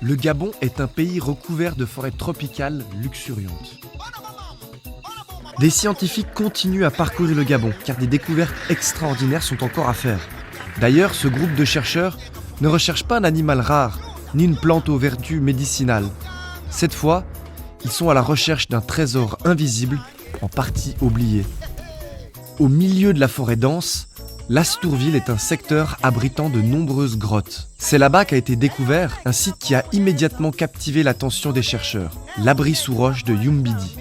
Le Gabon est un pays recouvert de forêts tropicales luxuriantes. Des scientifiques continuent à parcourir le Gabon, car des découvertes extraordinaires sont encore à faire. D'ailleurs, ce groupe de chercheurs ne recherche pas un animal rare, ni une plante aux vertus médicinales. Cette fois, ils sont à la recherche d'un trésor invisible, en partie oublié. Au milieu de la forêt dense, l'Astourville est un secteur abritant de nombreuses grottes. C'est là-bas qu'a été découvert un site qui a immédiatement captivé l'attention des chercheurs, l'abri sous roche de Youmbidi.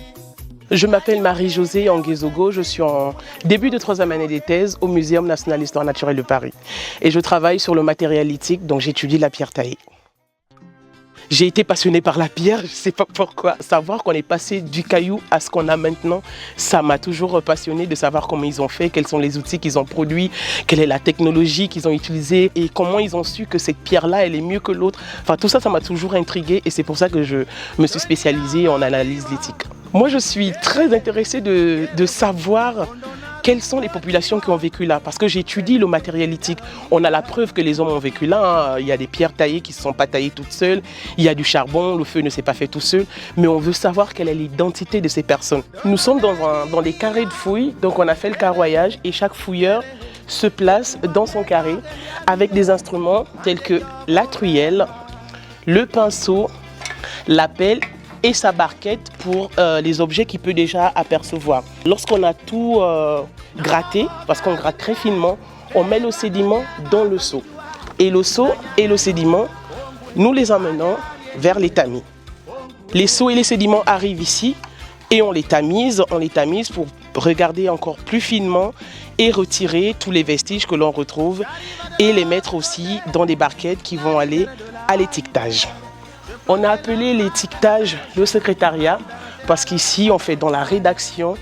Je m'appelle Marie-Josée Anguezogo, je suis en début de 3e année des thèses au Muséum national d'histoire naturelle de Paris. Et je travaille sur le matériel lithique, donc j'étudie la pierre taillée. J'ai été passionnée par la pierre, je ne sais pas pourquoi. Savoir qu'on est passé du caillou à ce qu'on a maintenant, ça m'a toujours passionnée de savoir comment ils ont fait, quels sont les outils qu'ils ont produits, quelle est la technologie qu'ils ont utilisée et comment ils ont su que cette pierre-là, elle est mieux que l'autre. Enfin, tout ça, ça m'a toujours intriguée et c'est pour ça que je me suis spécialisée en analyse lithique. Moi, je suis très intéressée de savoir quelles sont les populations qui ont vécu là, parce que j'étudie le matériel lithique. On a la preuve que les hommes ont vécu là, hein. Il y a des pierres taillées qui ne se sont pas taillées toutes seules, il y a du charbon, le feu ne s'est pas fait tout seul, mais on veut savoir quelle est l'identité de ces personnes. Nous sommes dans des carrés de fouilles, donc on a fait le carroyage et chaque fouilleur se place dans son carré avec des instruments tels que la truelle, le pinceau, la pelle et sa barquette pour les objets qu'il peut déjà apercevoir. Lorsqu'on a tout gratté, parce qu'on gratte très finement, on met le sédiment dans le seau. Et le seau et le sédiment, nous les emmenons vers les tamis. Les seaux et les sédiments arrivent ici et on les tamise pour regarder encore plus finement et retirer tous les vestiges que l'on retrouve et les mettre aussi dans des barquettes qui vont aller à l'étiquetage. On a appelé l'étiquetage le secrétariat parce qu'ici on fait dans la rédaction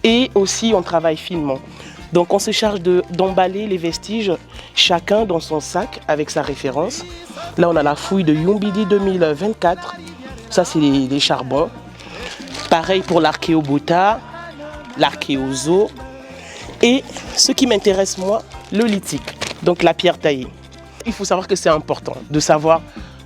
et aussi on travaille finement. Donc on se charge d'emballer les vestiges, chacun dans son sac avec sa référence. Là on a la fouille de Youmbidi 2024, ça c'est les charbons. Pareil pour l'archéobota, l'archéozo et ce qui m'intéresse moi, le lithique, donc la pierre taillée. Il faut savoir que c'est important de savoir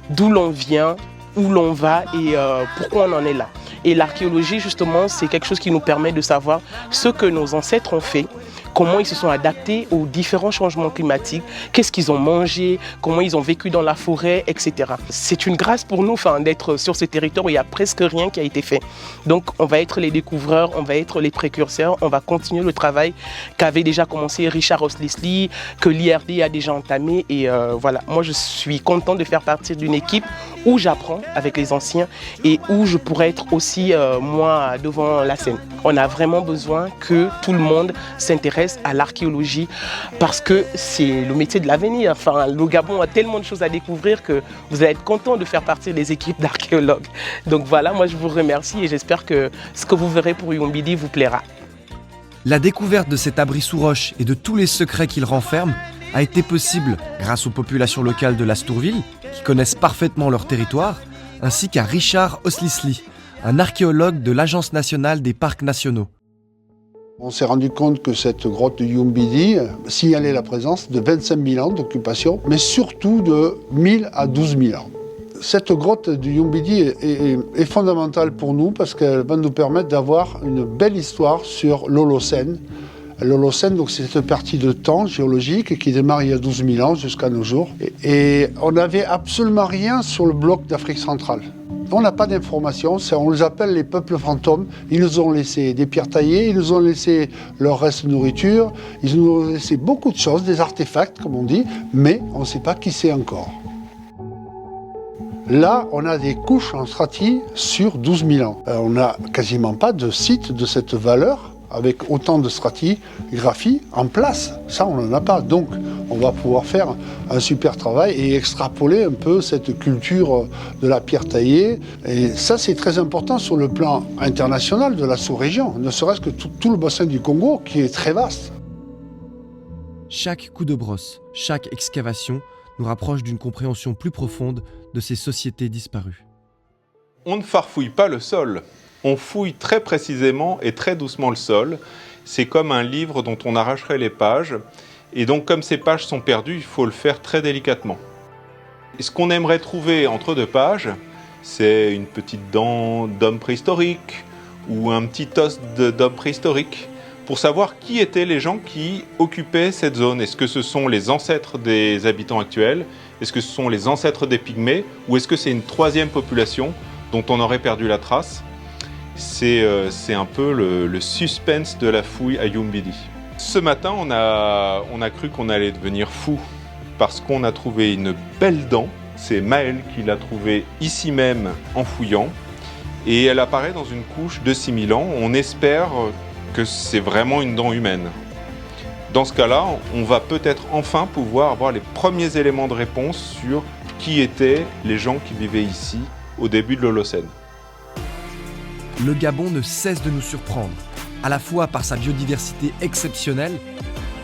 d'où l'on vient, où l'on va et pourquoi on en est là. Et l'archéologie, justement, c'est quelque chose qui nous permet de savoir ce que nos ancêtres ont fait, comment ils se sont adaptés aux différents changements climatiques, qu'est-ce qu'ils ont mangé, comment ils ont vécu dans la forêt, etc. C'est une grâce pour nous d'être sur ce territoire où il n'y a presque rien qui a été fait. Donc on va être les découvreurs, on va être les précurseurs, on va continuer le travail qu'avait déjà commencé Richard Oslisli, que l'IRD a déjà entamé. Et voilà, moi je suis content de faire partie d'une équipe où j'apprends avec les anciens et où je pourrais être aussi moi devant la scène. On a vraiment besoin que tout le monde s'intéresse à l'archéologie parce que c'est le métier de l'avenir. Enfin, le Gabon a tellement de choses à découvrir que vous allez être content de faire partie des équipes d'archéologues. Donc voilà, moi je vous remercie et j'espère que ce que vous verrez pour Youmbidi vous plaira. La découverte de cet abri sous roche et de tous les secrets qu'il renferme a été possible grâce aux populations locales de l'Astourville qui connaissent parfaitement leur territoire, ainsi qu'à Richard Oslisli, un archéologue de l'Agence nationale des parcs nationaux. On s'est rendu compte que cette grotte de Youmbidi signalait la présence de 25 000 ans d'occupation, mais surtout de 1 000 à 12 000 ans. Cette grotte de Youmbidi est fondamentale pour nous parce qu'elle va nous permettre d'avoir une belle histoire sur l'Holocène. L'Holocène, donc, c'est cette partie de temps géologique qui démarre il y a 12 000 ans jusqu'à nos jours. Et on n'avait absolument rien sur le bloc d'Afrique centrale. On n'a pas d'informations, on les appelle les peuples fantômes. Ils nous ont laissé des pierres taillées, ils nous ont laissé leur reste de nourriture, ils nous ont laissé beaucoup de choses, des artefacts comme on dit, mais on ne sait pas qui c'est encore. Là, on a des couches en strati sur 12 000 ans. On n'a quasiment pas de site de cette valeur avec autant de stratigraphie en place. Ça, on n'en a pas. Donc, on va pouvoir faire un super travail et extrapoler un peu cette culture de la pierre taillée. Et ça, c'est très important sur le plan international de la sous-région, ne serait-ce que tout le bassin du Congo, qui est très vaste. Chaque coup de brosse, chaque excavation nous rapproche d'une compréhension plus profonde de ces sociétés disparues. On ne farfouille pas le sol. On fouille très précisément et très doucement le sol. C'est comme un livre dont on arracherait les pages. Et donc, comme ces pages sont perdues, il faut le faire très délicatement. Et ce qu'on aimerait trouver entre deux pages, c'est une petite dent d'homme préhistorique ou un petit os d'homme préhistorique pour savoir qui étaient les gens qui occupaient cette zone. Est-ce que ce sont les ancêtres des habitants actuels? Est-ce que ce sont les ancêtres des Pygmées? Ou est-ce que c'est une troisième population dont on aurait perdu la trace? C'est un peu le suspense de la fouille à Yumbidi. Ce matin, on a cru qu'on allait devenir fou parce qu'on a trouvé une belle dent. C'est Maël qui l'a trouvée ici même en fouillant. Et elle apparaît dans une couche de 6000 ans. On espère que c'est vraiment une dent humaine. Dans ce cas-là, on va peut-être enfin pouvoir avoir les premiers éléments de réponse sur qui étaient les gens qui vivaient ici au début de l'Holocène. Le Gabon ne cesse de nous surprendre, à la fois par sa biodiversité exceptionnelle,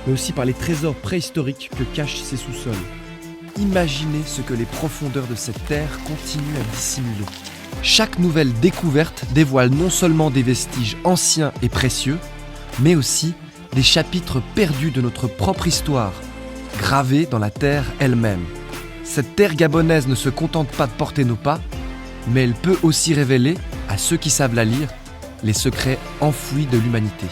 mais aussi par les trésors préhistoriques que cachent ses sous-sols. Imaginez ce que les profondeurs de cette terre continuent à dissimuler. Chaque nouvelle découverte dévoile non seulement des vestiges anciens et précieux, mais aussi des chapitres perdus de notre propre histoire, gravés dans la terre elle-même. Cette terre gabonaise ne se contente pas de porter nos pas, mais elle peut aussi révéler, à ceux qui savent la lire, les secrets enfouis de l'humanité.